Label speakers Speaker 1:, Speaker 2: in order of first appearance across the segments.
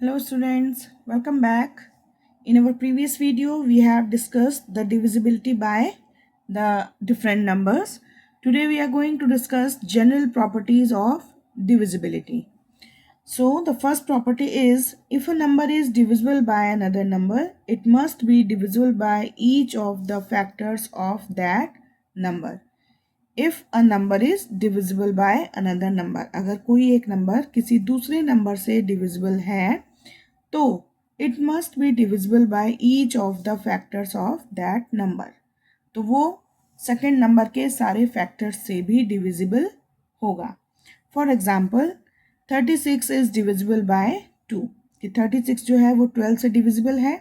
Speaker 1: Hello students, welcome back. In our previous video, we have discussed the divisibility by the different numbers. Today we are going to discuss general properties of divisibility. So the first property is if a number is divisible by another number, it must be divisible by each of the factors of that number. If a number is divisible by another number, अगर कोई एक number किसी दूसरे number से divisible है तो it must be divisible by each of the factors of that number, तो वो सेकेंड नंबर के सारे फैक्टर्स से भी डिविजिबल होगा. For example 36 is divisible by 2, कि 36 जो है वो 12 से डिविजिबल है,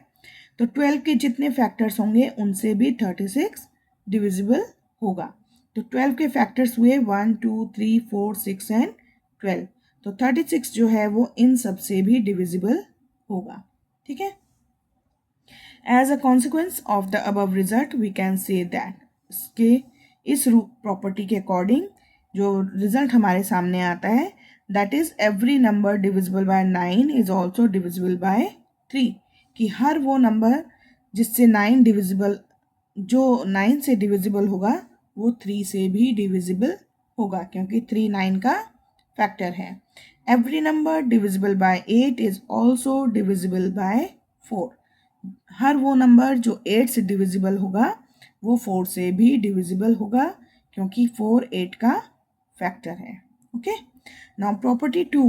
Speaker 1: तो 12 के जितने फैक्टर्स होंगे उनसे भी 36 डिविजिबल होगा. तो 12 के फैक्टर्स हुए 1 2 3 4 6 एंड 12, तो 36 जो है वो इन सब से भी डिविजिबल होगा. ठीक है. As a consequence of the above result we can say that, इसके इस प्रॉपर्टी के अकॉर्डिंग जो रिजल्ट हमारे सामने आता है, that is every number divisible by 9 is also divisible by 3, कि हर वो नंबर जिससे 9 डिविजिबल, जो 9 से डिविजिबल होगा वो 3 से भी डिविजिबल होगा, क्योंकि 3 9 का फैक्टर है. Every number divisible by 8 is also divisible by 4, हर वो नंबर जो 8 से डिविजिबल होगा वो 4 से भी डिविजिबल होगा, क्योंकि 4 8 का फैक्टर है. Okay. Now property 2,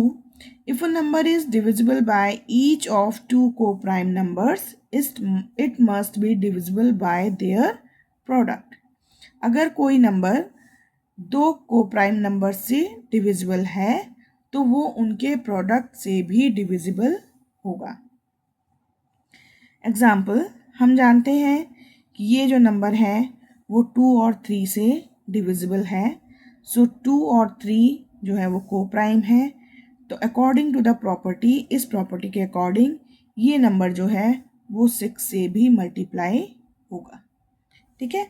Speaker 1: if a number is divisible by each of two co-prime numbers, it must be divisible by their product. अगर कोई नंबर दो को-प्राइम नंबर से डिविजिबल है तो वो उनके प्रोडक्ट से भी डिविजिबल होगा. एग्जाम्पल, हम जानते हैं कि ये जो नंबर है वो 2 और 3 से डिविजिबल है. सो 2 और 3 जो है वो को-प्राइम है, तो अकॉर्डिंग टू द प्रॉपर्टी, इस प्रॉपर्टी के अकॉर्डिंग ये नंबर जो है वो 6 से भी मल्टीप्लाई होगा. ठीक है.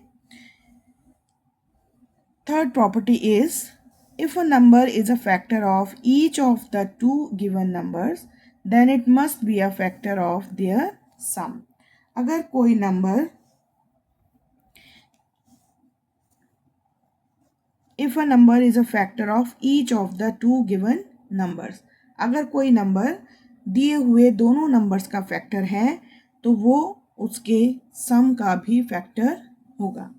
Speaker 1: Third property is if a number is a factor of each of the two given numbers, then it must be a factor of their sum. अगर कोई number, if a number is a factor of each of the two given numbers, अगर कोई number दिए हुए दोनों numbers का factor है तो वो उसके सम का भी फैक्टर होगा.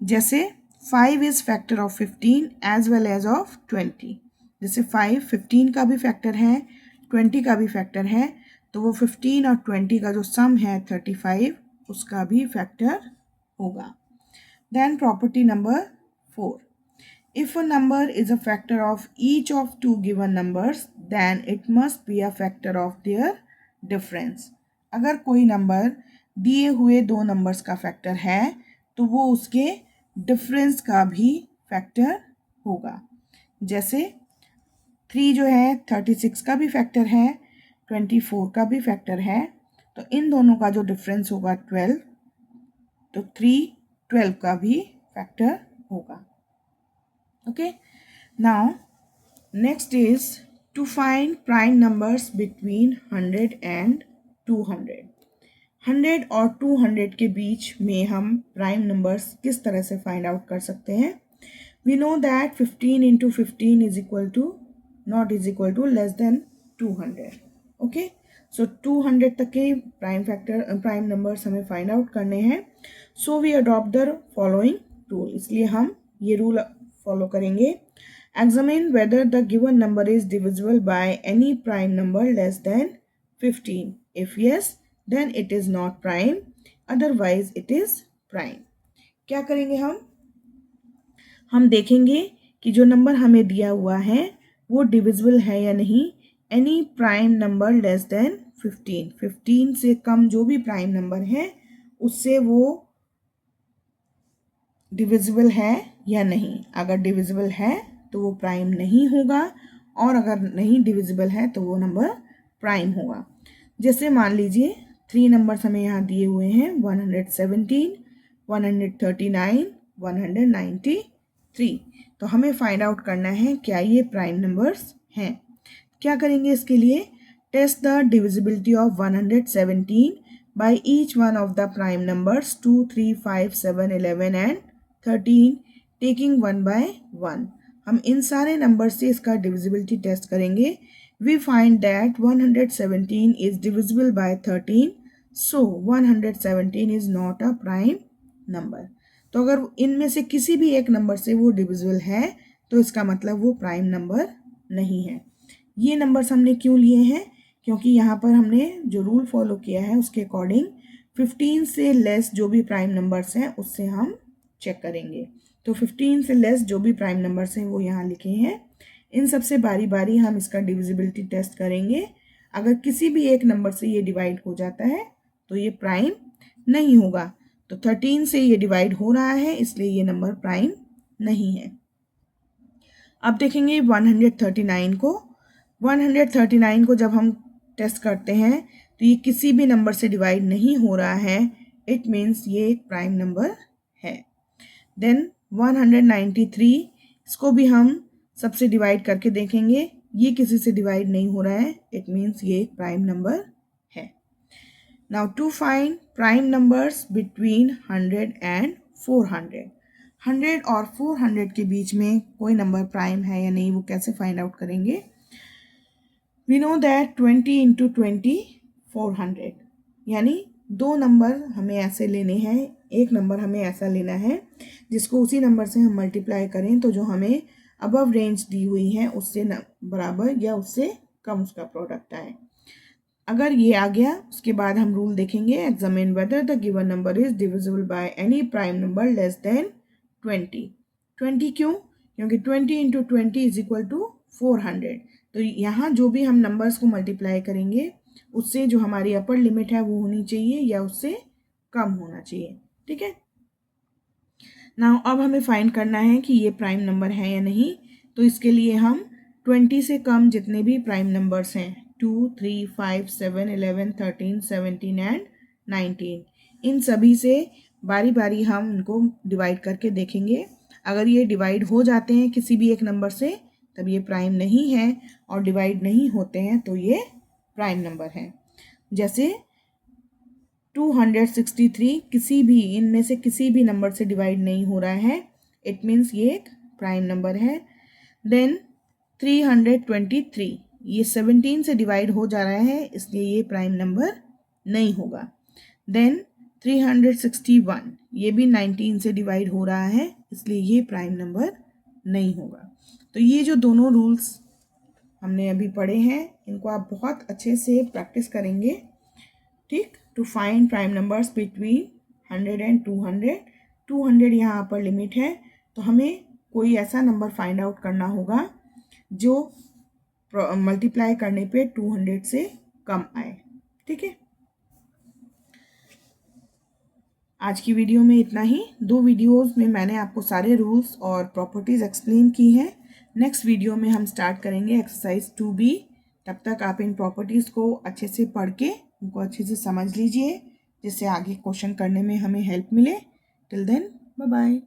Speaker 1: जैसे 5 is factor of 15 as well as of 20. जैसे 5 15 का भी फैक्टर है, 20 का भी फैक्टर है, तो वो 15 और 20 का जो सम है 35, उसका भी फैक्टर होगा. Then property number 4, if a number is a factor of each of two given numbers, then it must be a factor of their difference. अगर कोई नंबर दिए हुए दो नंबर्स का फैक्टर है तो वो उसके डिफरेंस का भी फैक्टर होगा. जैसे 3 जो है 36 का भी फैक्टर है, 24 का भी फैक्टर है, तो इन दोनों का जो डिफरेंस होगा 12, तो 3 12 का भी फैक्टर होगा. Okay. Now next is to find prime numbers between 100 and 200. 100 और 200 के बीच में हम प्राइम नंबर्स किस तरह से फाइंड आउट कर सकते हैं. We know that 15 into 15 is equal to not is equal to less than 200. Okay. So 200 तक के प्राइम नंबर्स हमें फाइंड आउट करने हैं. So we adopt the following rule. इसलिए हम ये रूल फॉलो करेंगे. Examine whether the given number is divisible by any prime number less than 15. If yes, then it is not prime. Otherwise, it is prime. क्या करेंगे हम देखेंगे कि जो नंबर हमें दिया हुआ है वो डिविजिबल है या नहीं. Any prime number less than 15, 15 से कम जो भी प्राइम नंबर है उससे वो डिविजिबल है या नहीं. अगर डिविजिबल है तो वो प्राइम नहीं होगा, और अगर नहीं डिविजिबल है तो वो नंबर प्राइम होगा. जैसे मान लीजिए 3 नंबर्स हमें यहाँ दिए हुए हैं, 117, 139, 193. तो हमें फाइंड आउट करना है क्या ये प्राइम नंबर्स हैं. क्या करेंगे इसके लिए, Test the divisibility of 117 by each one of the prime numbers 2, 3, 5, 7, 11 and 13 taking 1 by 1. हम इन सारे नंबर से इसका डिविजिबिलिटी टेस्ट करेंगे. We find that 117 is divisible by 13. So 117 is not a prime number. तो अगर इनमें से किसी भी एक नंबर से वो डिविजिबल है तो इसका मतलब वो प्राइम नंबर नहीं है. ये नंबर्स हमने क्यों लिए हैं? क्योंकि यहाँ पर हमने जो रूल फॉलो किया है उसके अकॉर्डिंग 15 से लेस जो भी प्राइम नंबर्स हैं उससे हम चेक करेंगे. तो 15 से लेस जो भी प्राइम नंबर्स हैं वो यहाँ लिखे हैं. इन सबसे बारी बारी हम इसका डिविजिबिलिटी टेस्ट करेंगे. अगर किसी भी एक नंबर से ये डिवाइड हो जाता है तो ये प्राइम नहीं होगा. तो 13 से ये डिवाइड हो रहा है इसलिए ये नंबर प्राइम नहीं है. अब देखेंगे 139 को. 139 को जब हम टेस्ट करते हैं तो ये किसी भी नंबर से डिवाइड नहीं हो रहा है. इट मीन्स ये एक प्राइम नंबर है. देन 193 इसको भी हम सबसे डिवाइड करके देखेंगे. ये किसी से डिवाइड नहीं हो रहा है. इट मीन्स ये एक प्राइम नंबर है. Now to find prime numbers between 100 and 400. 100 और 400 के बीच में कोई नंबर प्राइम है या नहीं वो कैसे फाइंड आउट करेंगे? We know that 20 into 20 400. यानी दो नंबर हमें ऐसे लेने हैं. एक नंबर हमें ऐसा लेना है जिसको उसी नंबर से हम मल्टीप्लाई करें तो जो हमें अबव रेंज दी हुई है उससे बराबर या उससे कम उसका प्रोडक्ट आए. अगर ये आ गया उसके बाद हम रूल देखेंगे. Examine whether the given number is divisible by any prime number less than 20. 20 क्यों? क्योंकि 20 इंटू 20 इज इक्वल टू 400. तो यहाँ जो भी हम नंबर्स को मल्टीप्लाई करेंगे उससे जो हमारी अपर लिमिट है वो होनी चाहिए या उससे कम होना चाहिए. ठीक है. नाउ अब हमें फाइंड करना है कि ये प्राइम नंबर है या नहीं. तो इसके लिए हम 20 से कम जितने भी प्राइम नंबर्स हैं 2, 3, 5, 7, 11, 13, 17 एंड 19 इन सभी से बारी बारी हम उनको डिवाइड करके देखेंगे. अगर ये डिवाइड हो जाते हैं किसी भी एक नंबर से तब ये प्राइम नहीं है और डिवाइड नहीं होते हैं तो ये प्राइम नंबर है. जैसे 263 किसी भी इनमें से किसी भी नंबर से डिवाइड नहीं हो रहा है. इट मीन्स ये एक प्राइम नंबर है. देन 323 ये 17 से डिवाइड हो जा रहा है इसलिए ये प्राइम नंबर नहीं होगा. देन 361 ये भी 19 से डिवाइड हो रहा है इसलिए ये प्राइम नंबर नहीं होगा. तो ये जो दोनों रूल्स हमने अभी पढ़े हैं इनको आप बहुत अच्छे से प्रैक्टिस करेंगे. ठीक. To find prime numbers between 100 and 200. 200 यहाँ पर लिमिट है तो हमें कोई ऐसा नंबर फाइंड आउट करना होगा जो मल्टीप्लाई करने पे 200 से कम आए. ठीक है. आज की वीडियो में इतना ही. दो वीडियोस में मैंने आपको सारे रूल्स और प्रॉपर्टीज़ एक्सप्लेन की हैं. नेक्स्ट वीडियो में हम स्टार्ट करेंगे एक्सरसाइज 2B. तब तक आप इन प्रॉपर्टीज़ को अच्छे से पढ़ के उनको अच्छे से समझ लीजिए जिससे आगे क्वेश्चन करने में हमें हेल्प मिले. Till then bye bye.